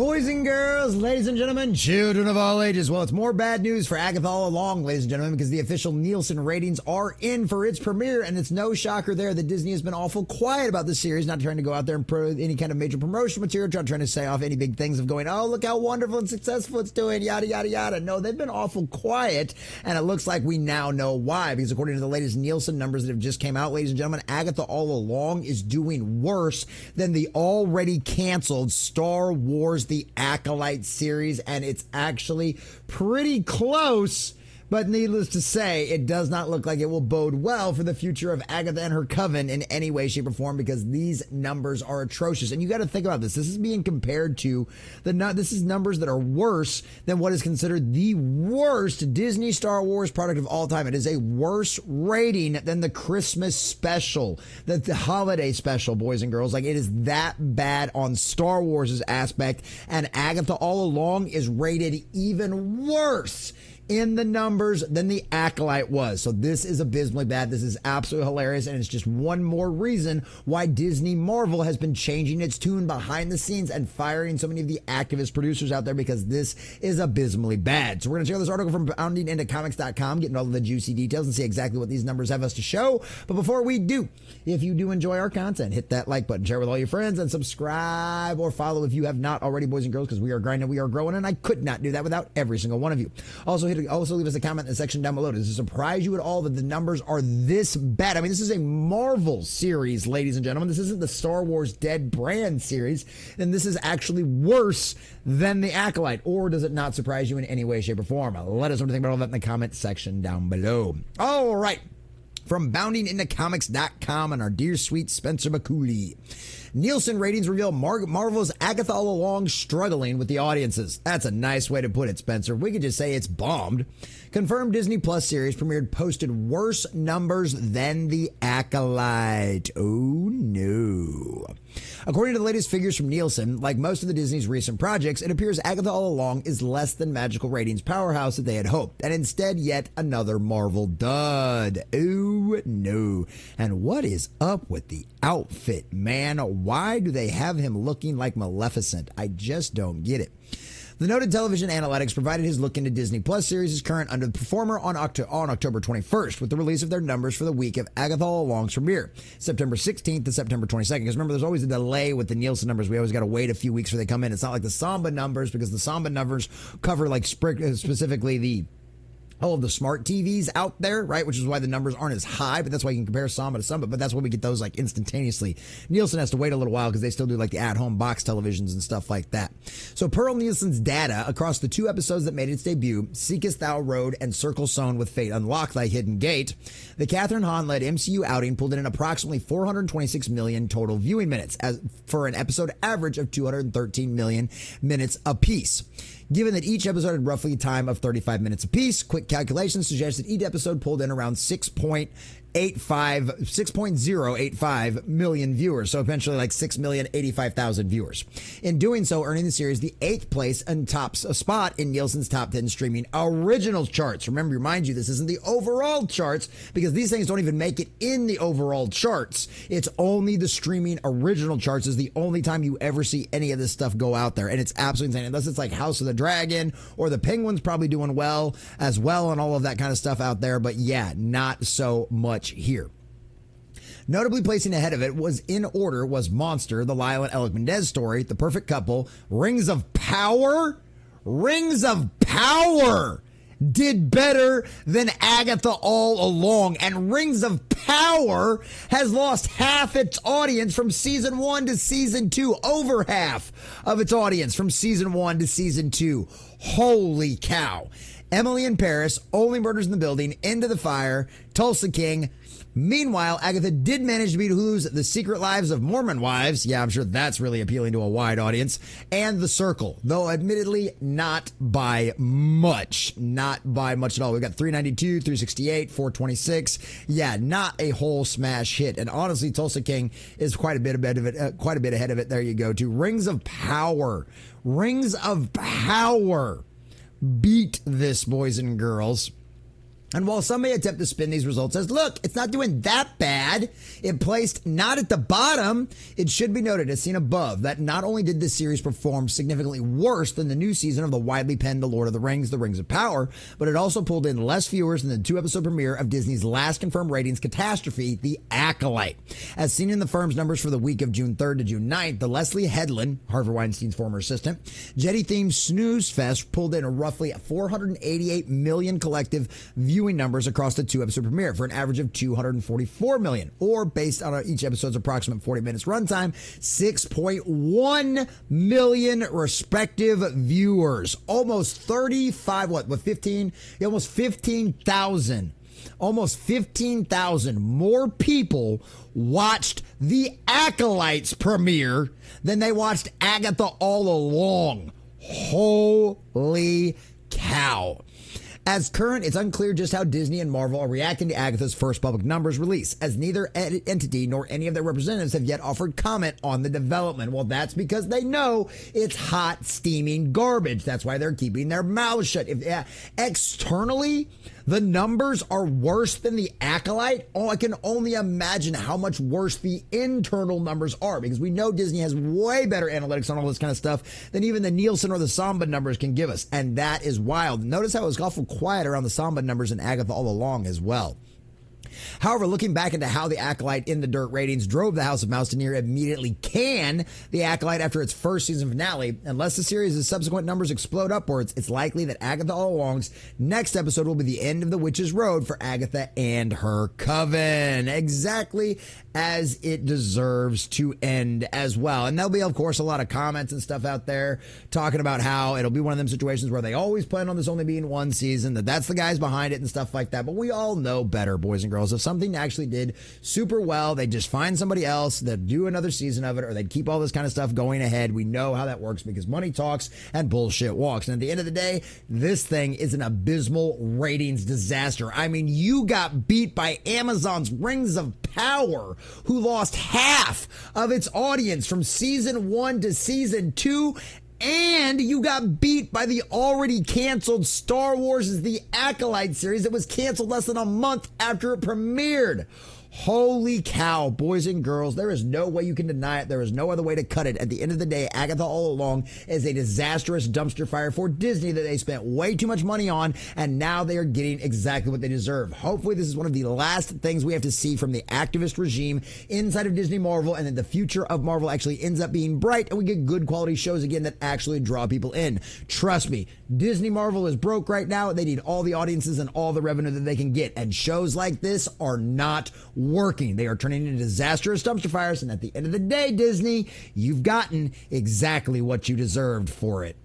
Boys and girls, ladies and gentlemen, children of all ages. Well, it's more bad news for Agatha All Along, ladies and gentlemen, because the official Nielsen ratings are in for its premiere, and it's no shocker there that Disney has been awful quiet about this series, not trying to go out there and put any kind of major promotional material, not trying to say off any big things of going, oh, look how wonderful and successful it's doing, yada, yada, yada. No, they've been awful quiet, and it looks like we now know why, because according to the latest Nielsen numbers that have just came out, ladies and gentlemen, Agatha All Along is doing worse than the already canceled Star Wars The Acolyte series, and it's actually pretty close. But needless to say, it does not look like it will bode well for the future of Agatha and her coven in any way, shape, or form, because these numbers are atrocious. And you got to think about this. This is being compared to this is numbers that are worse than what is considered the worst Disney Star Wars product of all time. It is a worse rating than the Christmas special, the holiday special, boys and girls. Like, it is that bad on Star Wars' aspect, and Agatha All Along is rated even worse in the numbers than The Acolyte was. So this is abysmally bad. This is absolutely hilarious, and it's just one more reason why Disney Marvel has been changing its tune behind the scenes and firing so many of the activist producers out there, because this is abysmally bad. So we're going to check out this article from boundingintocomics.com, getting all of the juicy details and see exactly what these numbers have us to show. But before we do, if you do enjoy our content, hit that like button, share with all your friends, and subscribe or follow if you have not already, boys and girls, because we are grinding, we are growing, and I could not do that without every single one of you. Also leave us a comment in the section down below. Does it surprise you at all that the numbers are this bad? I mean, this is a Marvel series, ladies and gentlemen. This isn't the Star Wars Dead Brand series, and this is actually worse than The Acolyte. Or does it not surprise you in any way, shape, or form? Let us know what you think about all that in the comment section down below. All right. From boundingintocomics.com and our dear sweet Spencer McCooley. Nielsen ratings reveal Marvel's Agatha All Along struggling with the audiences. That's a nice way to put it, Spencer. We could just say it's bombed. Confirmed Disney Plus series premiered posted worse numbers than The Acolyte. Oh no. According to the latest figures from Nielsen, like most of the Disney's recent projects, it appears Agatha All Along is less than magical ratings powerhouse that they had hoped, and instead yet another Marvel dud. Oh no. And what is up with the outfit, man? Why do they have him looking like Maleficent? I just don't get it. The noted television analytics provided his look into Disney Plus series' current underperformer on October 21st with the release of their numbers for the week of Agatha All Along's premiere, September 16th to September 22nd. Because remember, there's always a delay with the Nielsen numbers. We always got to wait a few weeks before they come in. It's not like the Samba numbers, because the Samba numbers cover like specifically all of the smart TVs out there, right? Which is why the numbers aren't as high, but that's why you can compare Samba to Samba, but that's why we get those like instantaneously. Nielsen has to wait a little while because they still do like the at-home box televisions and stuff like that. So per Nielsen's data, across the two episodes that made its debut, Seekest Thou Road and Circle Sown with Fate Unlock Thy Hidden Gate, the Catherine Hahn-led MCU outing pulled in approximately 426 million total viewing minutes, as for an episode average of 213 million minutes apiece. Given that each episode had roughly a time of 35 minutes apiece, quick calculations suggest that each episode pulled in around 6.085 million viewers, so eventually like 6,085,000 viewers. In doing so, earning the series the 8th place and top spot in Nielsen's top 10 streaming originals charts. Remember, remind you, this isn't the overall charts, because these things don't even make it in the overall charts. It's only the streaming original charts is the only time you ever see any of this stuff go out there, and it's absolutely insane. Unless it's like House of the Dragon or the Penguins probably doing well as well and all of that kind of stuff out there, but yeah, not so much here. Notably placing ahead of it was Monster, the Lyle and Alec Mendez story, The Perfect Couple, Rings of Power did better than Agatha All Along, and Rings of Power has lost half its audience from season 1 to season 2, over half of its audience from season 1 to season 2. Holy cow. Emily in Paris, Only Murders in the Building, Into the Fire, Tulsa King. Meanwhile, Agatha did manage to beat Hulu's The Secret Lives of Mormon Wives. Yeah, I'm sure that's really appealing to a wide audience. And The Circle, though admittedly not by much. Not by much at all. We've got 392, 368, 426. Yeah, not a whole smash hit. And honestly, Tulsa King is quite a bit ahead of it. There you go, too. Rings of Power. Rings of Power beat this, boys and girls. And while some may attempt to spin these results as, look, it's not doing that bad, it placed not at the bottom, it should be noted, as seen above, that not only did this series perform significantly worse than the new season of the widely penned The Lord of the Rings, The Rings of Power, but it also pulled in less viewers than the 2-episode premiere of Disney's last confirmed ratings catastrophe, The Acolyte. As seen in the firm's numbers for the week of June 3rd to June 9th, the Leslie Headland, Harvey Weinstein's former assistant, Jetty-themed snooze fest pulled in a roughly 488 million collective viewing numbers across the 2-episode premiere for an average of 244 million, or based on each episode's approximate 40 minutes runtime, 6.1 million respective viewers. Almost 35, almost 15,000. Almost 15,000 more people watched The Acolyte's premiere than they watched Agatha All Along. Holy cow. As current, it's unclear just how Disney and Marvel are reacting to Agatha's first public numbers release, as neither entity nor any of their representatives have yet offered comment on the development. Well, that's because they know it's hot, steaming garbage. That's why they're keeping their mouths shut. Externally, the numbers are worse than The Acolyte. Oh, I can only imagine how much worse the internal numbers are, because we know Disney has way better analytics on all this kind of stuff than even the Nielsen or the Samba numbers can give us. And that is wild. Notice how it was awful quiet around the Samba numbers and Agatha All Along as well. However, looking back into how The Acolyte in the dirt ratings drove the House of Mouse to near immediately can The Acolyte after its first season finale, unless the series' subsequent numbers explode upwards, it's likely that Agatha All Along's next episode will be the end of the Witch's Road for Agatha and her coven. Exactly as it deserves to end as well. And there'll be, of course, a lot of comments and stuff out there talking about how it'll be one of them situations where they always plan on this only being one season, that's the guys behind it and stuff like that. But we all know better, boys and girls. If something actually did super well, they'd just find somebody else that do another season of it, or they'd keep all this kind of stuff going ahead. We know how that works because money talks and bullshit walks. And at the end of the day, this thing is an abysmal ratings disaster. I mean, you got beat by Amazon's Rings of Power, who lost half of its audience from season 1 to season 2. And you got beat by the already canceled Star Wars' The Acolyte series that was canceled less than a month after it premiered. Holy cow, boys and girls, there is no way you can deny it. There is no other way to cut it. At the end of the day, Agatha All Along is a disastrous dumpster fire for Disney that they spent way too much money on, and now they are getting exactly what they deserve. Hopefully, this is one of the last things we have to see from the activist regime inside of Disney Marvel, and that the future of Marvel actually ends up being bright, and we get good quality shows again that actually draw people in. Trust me, Disney Marvel is broke right now. They need all the audiences and all the revenue that they can get, and shows like this are not working. They are turning into disastrous dumpster fires, and at the end of the day, Disney, you've gotten exactly what you deserved for it.